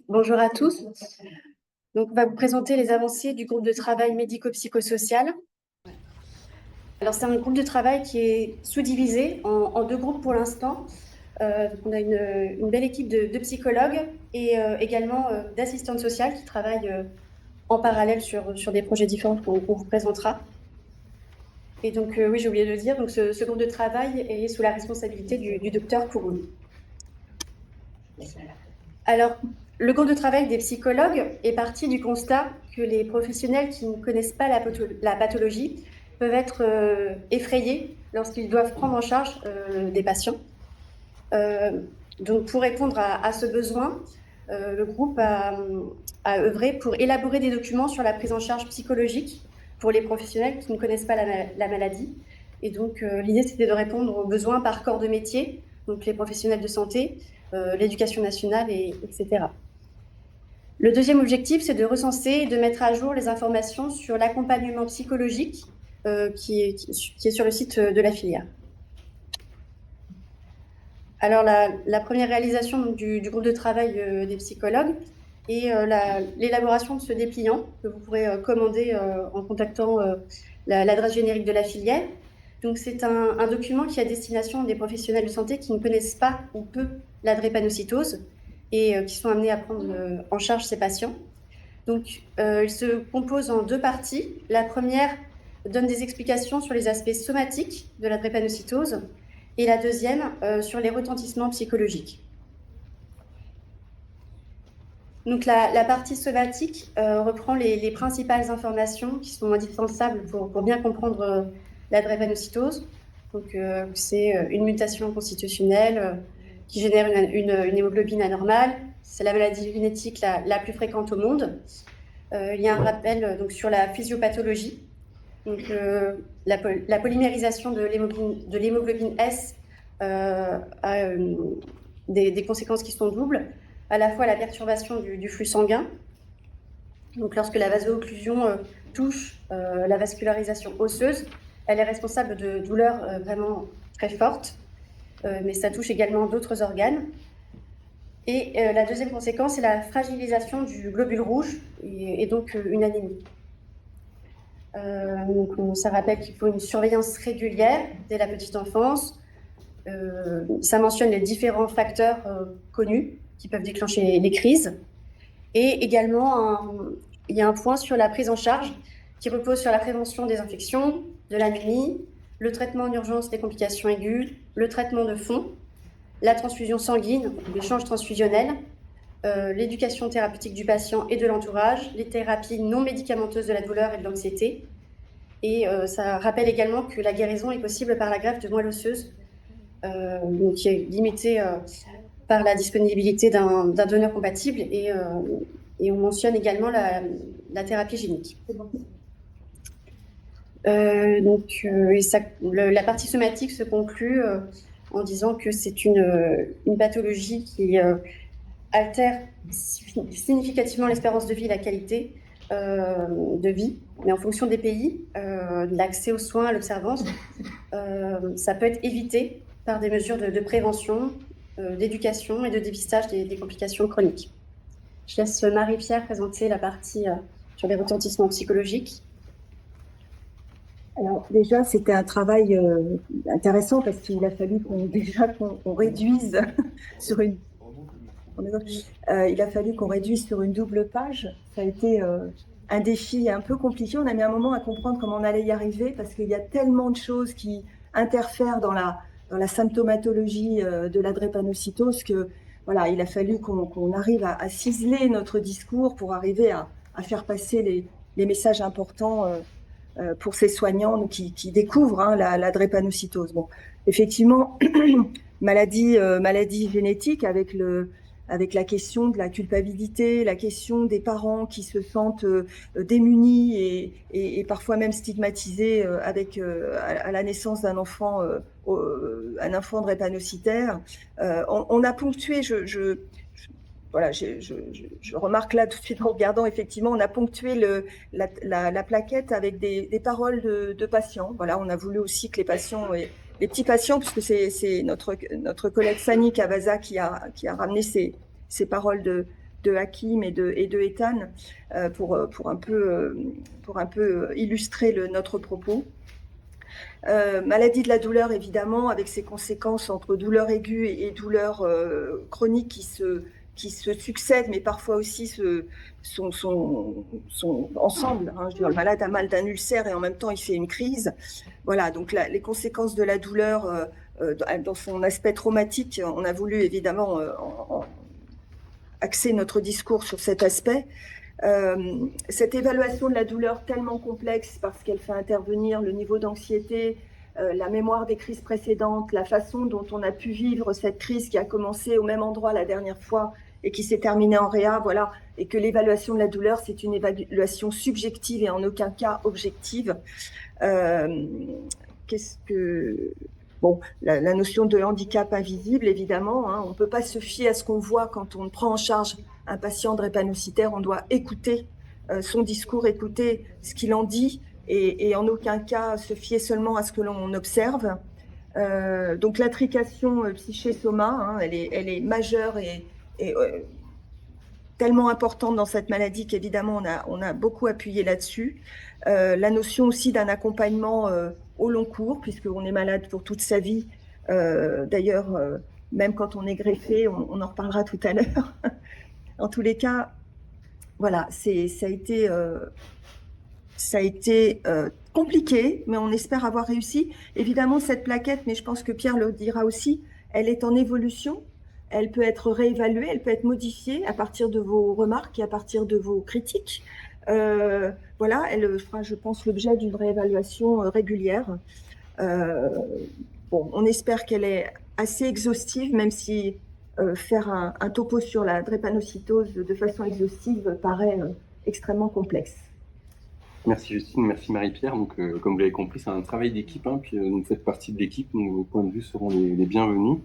Bonjour à tous. Donc, on va vous présenter les avancées du groupe de travail médico-psychosocial. Alors, c'est un groupe de travail qui est sous-divisé en deux groupes pour l'instant. Donc on a une belle équipe de psychologues et également d'assistantes sociales qui travaillent en parallèle sur des projets différents qu'on vous présentera. Et donc, oui, j'ai oublié de le dire, donc ce groupe de travail est sous la responsabilité du docteur Kouroun. Alors, le groupe de travail des psychologues est parti du constat que les professionnels qui ne connaissent pas la pathologie peuvent être effrayés lorsqu'ils doivent prendre en charge des patients. Donc, pour répondre à ce besoin, le groupe a œuvré pour élaborer des documents sur la prise en charge psychologique pour les professionnels qui ne connaissent pas la maladie. Et donc, l'idée, c'était de répondre aux besoins par corps de métier, donc les professionnels de santé, l'éducation nationale, etc. Le deuxième objectif, c'est de recenser et de mettre à jour les informations sur l'accompagnement psychologique qui est sur le site de la filière. Alors, la première réalisation donc, du groupe de travail des psychologues est l'élaboration de ce dépliant que vous pourrez commander en contactant l'adresse générique de la filière. Donc, c'est un document qui est à destination des professionnels de santé qui ne connaissent pas ou peu la drépanocytose et qui sont amenés à prendre en charge ces patients. Donc, il se compose en deux parties. La première donne des explications sur les aspects somatiques de la drépanocytose et la deuxième sur les retentissements psychologiques. Donc, la partie somatique reprend les principales informations qui sont indispensables pour bien comprendre la drépanocytose. Donc, c'est une mutation constitutionnelle qui génère une hémoglobine anormale. C'est la maladie génétique la plus fréquente au monde. Il y a un rappel donc, sur la physiopathologie. Donc, la polymérisation de l'hémoglobine S a des conséquences qui sont doubles, à la fois la perturbation du flux sanguin, donc lorsque la vaso-occlusion touche la vascularisation osseuse, elle est responsable de douleurs vraiment très fortes, mais ça touche également d'autres organes. Et la deuxième conséquence, c'est la fragilisation du globule rouge et donc une anémie. Donc, ça rappelle qu'il faut une surveillance régulière dès la petite enfance. Ça mentionne les différents facteurs connus qui peuvent déclencher les crises. Et également, il y a un point sur la prise en charge qui repose sur la prévention des infections, de l'anémie, le traitement en urgence des complications aiguës, le traitement de fond, la transfusion sanguine, l'échange transfusionnel, l'éducation thérapeutique du patient et de l'entourage, les thérapies non médicamenteuses de la douleur et de l'anxiété. Et ça rappelle également que la guérison est possible par la greffe de moelle osseuse, qui est limitée par la disponibilité d'un donneur compatible. Et on mentionne également la thérapie génique. La partie somatique se conclut en disant que c'est une pathologie qui altère significativement l'espérance de vie et la qualité de vie, mais en fonction des pays, de l'accès aux soins, à l'observance, ça peut être évité par des mesures de prévention, d'éducation et de dépistage des complications chroniques. Je laisse Marie-Pierre présenter la partie sur les retentissements psychologiques. Alors déjà, c'était un travail intéressant parce qu'il a fallu qu'on réduise sur une... il a fallu qu'on réduise sur une double page. Ça a été un défi un peu compliqué. On a mis un moment à comprendre comment on allait y arriver parce qu'il y a tellement de choses qui interfèrent dans la symptomatologie de la drépanocytose que voilà, il a fallu qu'on arrive à ciseler notre discours pour arriver à faire passer les messages importants pour ces soignants qui découvrent la drépanocytose. Bon, effectivement, maladie génétique avec la question de la culpabilité, la question des parents qui se sentent démunis et parfois même stigmatisés à la naissance d'un enfant, un enfant drépanocytaire. On a ponctué, voilà, je remarque là tout de suite en regardant, effectivement, on a ponctué la plaquette avec des paroles de patients. Voilà, on a voulu aussi que les patients, les petits patients, puisque c'est notre collègue Sani Cavaza qui a ramené ces ces paroles de Hakim et de Ethan pour un peu illustrer notre propos. Maladie de la douleur, évidemment, avec ses conséquences entre douleur aiguë et douleur chronique qui se succèdent, mais parfois aussi sont ensemble. Hein. Je veux dire, le malade a mal d'un ulcère et en même temps il fait une crise. Voilà, donc les conséquences de la douleur dans son aspect traumatique, on a voulu évidemment axer notre discours sur cet aspect. Cette évaluation de la douleur tellement complexe parce qu'elle fait intervenir le niveau d'anxiété, la mémoire des crises précédentes, la façon dont on a pu vivre cette crise qui a commencé au même endroit la dernière fois et qui s'est terminée en réa, voilà, et que l'évaluation de la douleur, c'est une évaluation subjective et en aucun cas objective. Bon, la notion de handicap invisible, évidemment, hein, on ne peut pas se fier à ce qu'on voit quand on prend en charge un patient drépanocytaire, on doit écouter son discours, écouter ce qu'il en dit et en aucun cas se fier seulement à ce que l'on observe. Donc l'intrication psyché-soma, hein, elle est majeure et tellement importante dans cette maladie qu'évidemment on a beaucoup appuyé là-dessus. La notion aussi d'un accompagnement au long cours, puisqu'on est malade pour toute sa vie. D'ailleurs, même quand on est greffé, on en reparlera tout à l'heure. En tous les cas, voilà, ça a été compliqué, mais on espère avoir réussi. Évidemment, cette plaquette, mais je pense que Pierre le dira aussi, elle est en évolution. Elle peut être réévaluée, elle peut être modifiée à partir de vos remarques et à partir de vos critiques. Voilà, elle fera, je pense, l'objet d'une réévaluation régulière. Bon, on espère qu'elle est assez exhaustive, même si faire un topo sur la drépanocytose de façon exhaustive paraît extrêmement complexe. Merci Justine, merci Marie-Pierre. Donc, comme vous l'avez compris, c'est un travail d'équipe, hein, puis vous faites partie de l'équipe, donc vos points de vue seront les bienvenus.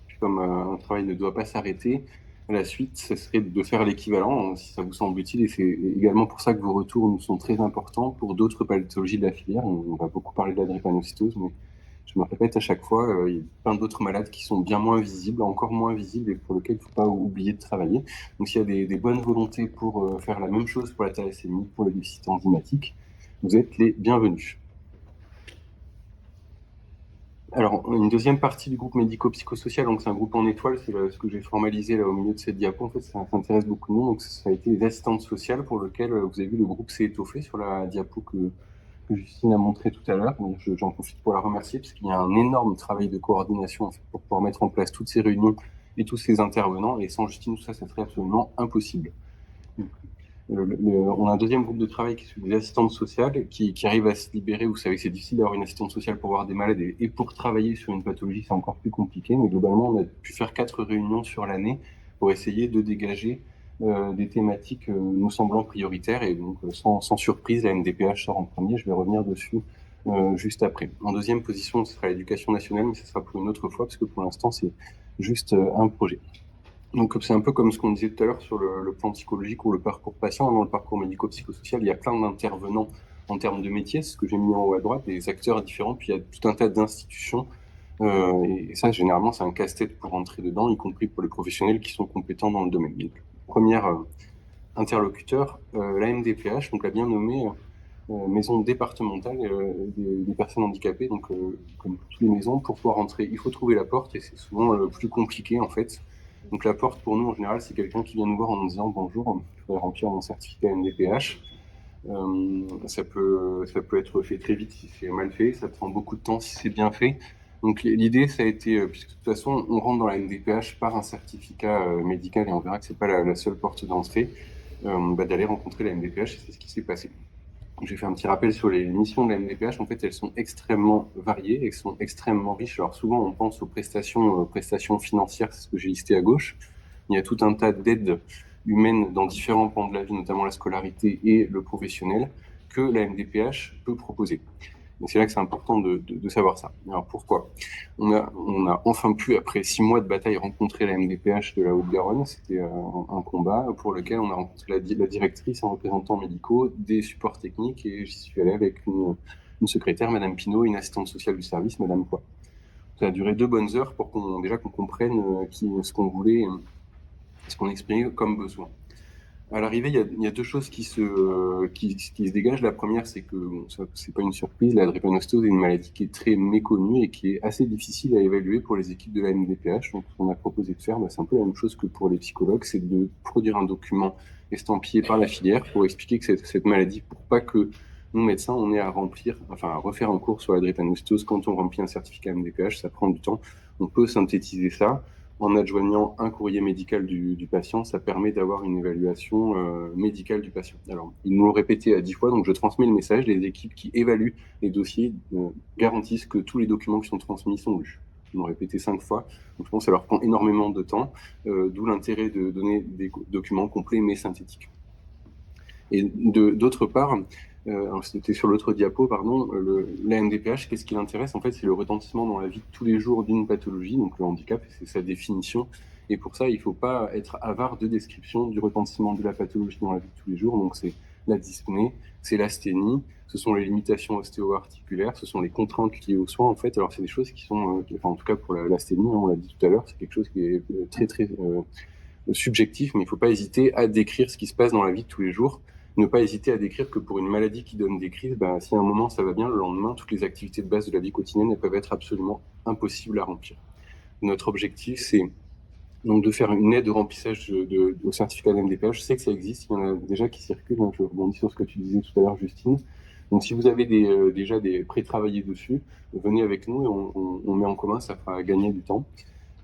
Puis, comme un travail ne doit pas s'arrêter, la suite, ce serait de faire l'équivalent, si ça vous semble utile, et c'est également pour ça que vos retours nous sont très importants pour d'autres pathologies de la filière. On va beaucoup parler de la drépanocytose, mais je me répète à chaque fois, il y a plein d'autres malades qui sont bien moins visibles, encore moins visibles, et pour lesquels il ne faut pas oublier de travailler. Donc s'il y a des bonnes volontés pour faire la même chose pour la thalassémie, pour le déficit enzymatique, vous êtes les bienvenus. Alors, une deuxième partie du groupe médico-psychosocial, donc c'est un groupe en étoile, c'est ce que j'ai formalisé là au milieu de cette diapo. En fait, ça intéresse beaucoup de monde, donc ça a été les assistantes sociales pour lequel vous avez vu le groupe s'est étoffé sur la diapo que Justine a montré tout à l'heure. J'en profite pour la remercier parce qu'il y a un énorme travail de coordination en fait, pour pouvoir mettre en place toutes ces réunions et tous ces intervenants. Et sans Justine, tout ça serait absolument impossible. On a un deuxième groupe de travail qui est celui des assistantes sociales qui arrive à se libérer. Vous savez que c'est difficile d'avoir une assistante sociale pour voir des malades et pour travailler sur une pathologie, c'est encore plus compliqué. Mais globalement, on a pu faire 4 réunions sur l'année pour essayer de dégager des thématiques nous semblant prioritaires. Et donc, sans surprise, la MDPH sort en premier. Je vais revenir dessus juste après. En deuxième position, ce sera l'éducation nationale, mais ce sera pour une autre fois parce que pour l'instant, c'est juste un projet. Donc, c'est un peu comme ce qu'on disait tout à l'heure sur le plan psychologique ou le parcours patient. Dans le parcours médico-psychosocial, il y a plein d'intervenants en termes de métiers, c'est ce que j'ai mis en haut à droite, des acteurs différents, puis il y a tout un tas d'institutions. Et ça, généralement, c'est un casse-tête pour rentrer dedans, y compris pour les professionnels qui sont compétents dans le domaine. Donc, premier interlocuteur, la MDPH, donc la bien nommée maison départementale des personnes handicapées. Donc, comme toutes les maisons, pour pouvoir rentrer, il faut trouver la porte, et c'est souvent le plus compliqué, en fait. Donc la porte, pour nous, en général, c'est quelqu'un qui vient nous voir en nous disant « Bonjour, je voudrais remplir mon certificat MDPH ». Ça peut être fait très vite si c'est mal fait, ça prend beaucoup de temps si c'est bien fait. Donc l'idée, ça a été, puisque de toute façon, on rentre dans la MDPH par un certificat médical, et on verra que c'est pas la seule porte d'entrée, d'aller rencontrer la MDPH, et c'est ce qui s'est passé. J'ai fait un petit rappel sur les missions de la MDPH. En fait, elles sont extrêmement variées, elles sont extrêmement riches. Alors souvent, on pense aux prestations financières, c'est ce que j'ai listé à gauche. Il y a tout un tas d'aides humaines dans différents pans de la vie, notamment la scolarité et le professionnel, que la MDPH peut proposer. Et c'est là que c'est important de savoir ça. Alors pourquoi ? On a enfin pu, après 6 mois de bataille, rencontrer la MDPH de la Haute-Garonne. C'était un combat pour lequel on a rencontré la directrice, un représentant médicaux, des supports techniques, et j'y suis allé avec une secrétaire, Madame Pinault, et une assistante sociale du service, Madame Poix. Ça a duré 2 bonnes heures pour qu'on comprenne ce qu'on voulait ce qu'on exprimait comme besoin. À l'arrivée, il y a deux choses qui se dégagent. La première, c'est que, bon, ça, c'est pas une surprise, la drépanocytose est une maladie qui est très méconnue et qui est assez difficile à évaluer pour les équipes de la MDPH. Donc, ce qu'on a proposé de faire, c'est un peu la même chose que pour les psychologues, c'est de produire un document estampillé par la filière pour expliquer que cette maladie, pour pas que nous, médecins, on ait à refaire un cours sur la drépanocytose quand on remplit un certificat MDPH, ça prend du temps. On peut synthétiser ça en adjoignant un courrier médical du patient, ça permet d'avoir une évaluation médicale du patient. Alors, ils nous l'ont répété à 10 fois, donc je transmets le message. Les équipes qui évaluent les dossiers garantissent que tous les documents qui sont transmis sont lus. Ils l'ont répété 5 fois, donc je pense que ça leur prend énormément de temps, d'où l'intérêt de donner des documents complets mais synthétiques. Et d'autre part, alors c'était sur l'autre diapo, pardon, la MDPH, qu'est-ce qui l'intéresse? En fait, c'est le retentissement dans la vie de tous les jours d'une pathologie, donc le handicap, c'est sa définition. Et pour ça, il ne faut pas être avare de description du retentissement de la pathologie dans la vie de tous les jours. Donc c'est la dyspnée, c'est l'asthénie, ce sont les limitations ostéo-articulaires, ce sont les contraintes liées aux soins, en fait. Alors c'est des choses qui sont, en tout cas pour l'asthénie, on l'a dit tout à l'heure, c'est quelque chose qui est très subjectif, mais il ne faut pas hésiter à décrire ce qui se passe dans la vie de tous les jours. Ne pas hésiter à décrire que pour une maladie qui donne des crises, si à un moment ça va bien, le lendemain, toutes les activités de base de la vie quotidienne, elles peuvent être absolument impossibles à remplir. Notre objectif, c'est donc de faire une aide au remplissage au certificat d'MDPH. Je sais que ça existe, il y en a déjà qui circulent, donc je rebondis sur ce que tu disais tout à l'heure, Justine. Donc si vous avez déjà des pré-travaillés dessus, venez avec nous et on met en commun, ça fera gagner du temps.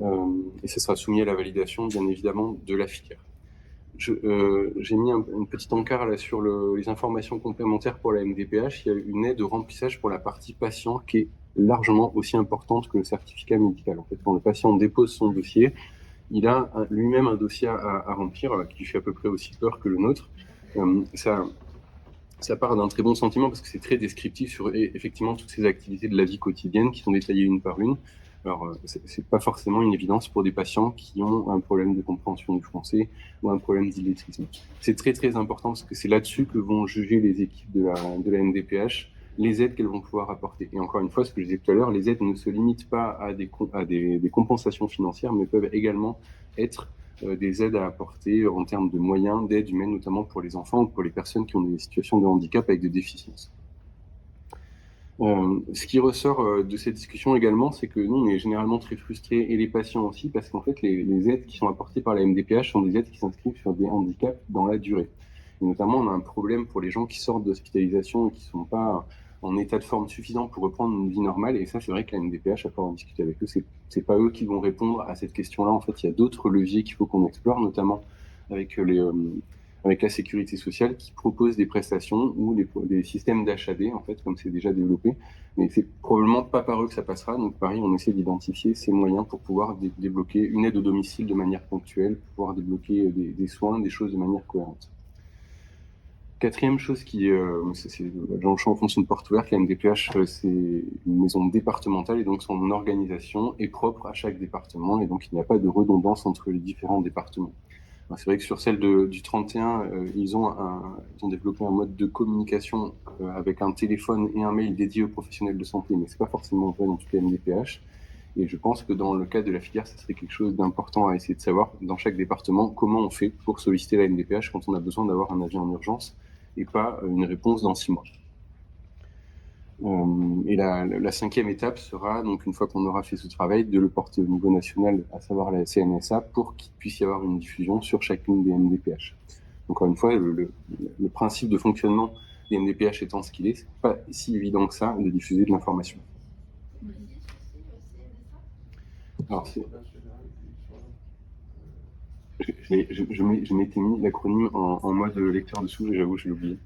Et ça sera soumis à la validation, bien évidemment, de la filière. J'ai mis une petite encart là sur les informations complémentaires pour la MDPH. Il y a une aide au remplissage pour la partie patient qui est largement aussi importante que le certificat médical. En fait, quand le patient dépose son dossier, il a lui-même un dossier à remplir qui fait à peu près aussi peur que le nôtre. Ça part d'un très bon sentiment parce que c'est très descriptif sur effectivement toutes ces activités de la vie quotidienne qui sont détaillées une par une. Alors, c'est pas forcément une évidence pour des patients qui ont un problème de compréhension du français ou un problème d'illettrisme. C'est très très important parce que c'est là-dessus que vont juger les équipes de la MDPH les aides qu'elles vont pouvoir apporter. Et encore une fois, ce que je disais tout à l'heure, les aides ne se limitent pas à des compensations financières, mais peuvent également être des aides à apporter en termes de moyens, d'aide humaine, notamment pour les enfants ou pour les personnes qui ont des situations de handicap avec des déficiences. Ce qui ressort de cette discussion également, c'est que nous, on est généralement très frustrés, et les patients aussi, parce qu'en fait, les aides qui sont apportées par la MDPH sont des aides qui s'inscrivent sur des handicaps dans la durée. Et notamment, on a un problème pour les gens qui sortent d'hospitalisation et qui ne sont pas en état de forme suffisant pour reprendre une vie normale. Et ça, c'est vrai que la MDPH, à pouvoir en discuter avec eux, c'est pas eux qui vont répondre à cette question-là. En fait, il y a d'autres leviers qu'il faut qu'on explore, notamment avec avec la sécurité sociale qui propose des prestations ou des systèmes d'HAD, en fait, comme c'est déjà développé. Mais c'est probablement pas par eux que ça passera. Donc, pareil, on essaie d'identifier ces moyens pour pouvoir débloquer une aide au domicile de manière ponctuelle, pour pouvoir débloquer des soins, des choses de manière cohérente. Quatrième chose j'enfonce une porte ouverte, la MDPH, c'est une maison départementale et donc son organisation est propre à chaque département et donc il n'y a pas de redondance entre les différents départements. C'est vrai que sur celle du 31, ils ont développé un mode de communication avec un téléphone et un mail dédié aux professionnels de santé, mais c'est pas forcément vrai dans toutes les MDPH. Et je pense que dans le cas de la filière, ça serait quelque chose d'important à essayer de savoir dans chaque département comment on fait pour solliciter la MDPH quand on a besoin d'avoir un avis en urgence et pas une réponse dans 6 mois. Et la cinquième étape sera, donc une fois qu'on aura fait ce travail, de le porter au niveau national, à savoir la CNSA, pour qu'il puisse y avoir une diffusion sur chacune des MDPH. Encore une fois, le principe de fonctionnement des MDPH étant ce qu'il est, c'est pas si évident que ça de diffuser de l'information. Alors, je m'étais mis l'acronyme en mode lecteur dessous, et j'avoue, je l'ai oublié.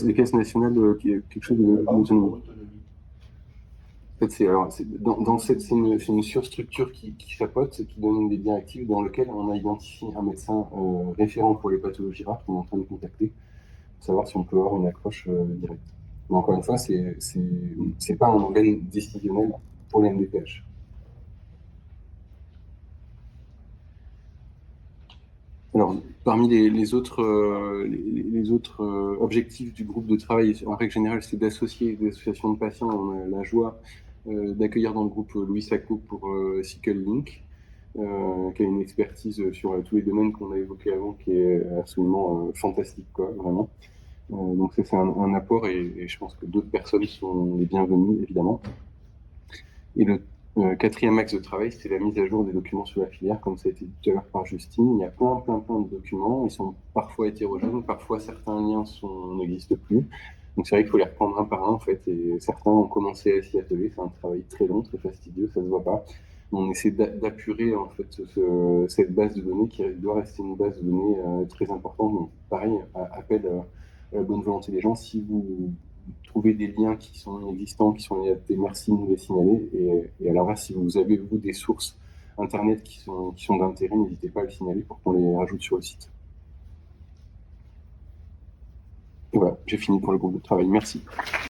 Les caisses nationales, quelque chose de l'autonomie. En fait, c'est une surstructure qui chapeaute, qui donne des directives dans lesquelles on a identifié un médecin référent pour les pathologies rares qu'on est en train de contacter, pour savoir si on peut avoir une accroche directe. Mais encore une fois, c'est pas un organe décisionnel pour les MDPH. Alors, parmi les autres objectifs du groupe de travail, en règle générale, c'est d'associer des associations de patients. On a la joie d'accueillir dans le groupe Louis Sacco pour Sickle Link. qui a une expertise sur tous les domaines qu'on a évoqués avant, qui est absolument fantastique, quoi, vraiment. Donc ça, c'est un apport, et je pense que d'autres personnes sont les bienvenues, évidemment. Et le quatrième axe de travail, c'est la mise à jour des documents sur la filière, comme ça a été dit tout à l'heure par Justine. Il y a plein de documents. Ils sont parfois hétérogènes, parfois certains liens n'existent plus. Donc c'est vrai qu'il faut les reprendre un par un, en fait. Et certains ont commencé à s'y atteler. C'est un travail très long, très fastidieux, ça se voit pas. On essaie d'apurer en fait cette base de données qui doit rester une base de données très importante. Donc, pareil, appel à la bonne volonté des gens. Si vous trouver des liens qui sont inexistants, qui sont inadaptés, merci de nous les signaler. Et à l'inverse, si vous avez, vous, des sources Internet qui sont d'intérêt, n'hésitez pas à le signaler pour qu'on les rajoute sur le site. Et voilà, j'ai fini pour le groupe de travail. Merci.